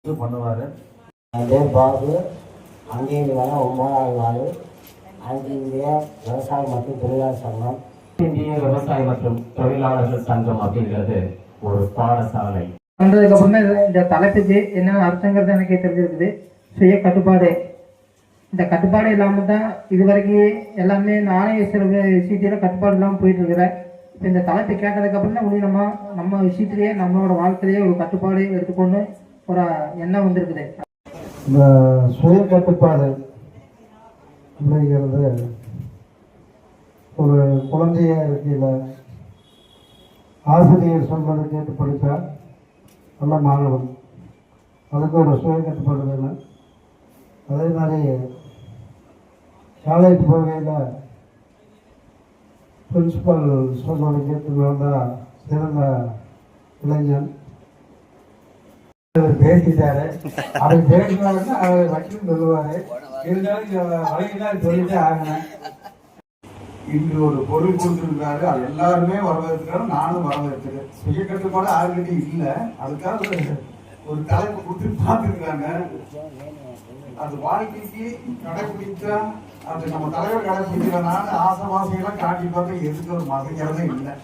பண்ணுவார். என் பேர் பாபு. அங்கேயிருந்து வர 9வது நாள் அனைத்து இந்திய விவசாய மற்றும் தொழிலாளர் சங்கம். இந்திய விவசாய மற்றும் தொழிலாளர்கள் சங்கம் அப்படிங்கிறது ஒரு பாடசாலை. வந்ததுக்கு அப்புறம் தான் இந்த தலைப்புக்கு என்னென்ன அர்த்தங்கிறது எனக்கு தெரிஞ்சிருக்குது. சுய கட்டுப்பாடு, இந்த கட்டுப்பாடு இல்லாமல் தான் இது வரைக்கும் எல்லாமே நானே சில விஷயத்தில கட்டுப்பாடு இல்லாமல் போயிட்டு இருக்கிறேன். இப்போ இந்த தலைப்பு கேட்டதுக்கப்புறம் தான் முடியும் நம்ம விஷயத்திலேயே நம்மளோட வாழ்க்கையிலேயே ஒரு கட்டுப்பாடு எடுத்துக்கொண்டு ஒரு எண்ணம் வந்திருக்குது. இந்த சுய கட்டுப்பாடு அப்படிங்கிறது ஒரு குழந்தைய இருக்கையில் ஆசிரியர் சொல்வதை கேட்டு படித்தா நல்ல மாணவன், அதுக்கு ஒரு சுய கட்டுப்பாடு வேணும். அதே மாதிரி காலேஜ் போகையில் பிரின்சிபல் சொல்வதை கேட்டு வந்தால் சிறந்த இளைஞன். பேசிட்டாரு, அவர் பேசினாருன்னா அவர் வக்கீல் சொல்லுவாரு. இருந்தாலும் வழக்கினால் சொல்லிட்டே ஆகினேன். இன்று ஒரு பொருள் கொடுத்துருக்காரு, அது எல்லாருமே வரவேற்கிறோம், நானும் வரவேற்கிறேன். சுய கட்டுப்பாடு யாருக்கிட்ட இல்லை, அதுக்காக ஒரு தலைப்பு கொடுத்து பார்த்துருக்காங்க. அது வாழ்க்கைக்கு கடைபிடிச்சா அது நம்ம தலைவர் கடைபிடிக்கிறனால ஆசை வாசையெல்லாம் காட்டி பார்த்து எதுக்கு ஒரு மதிக்கிறதே இல்லை.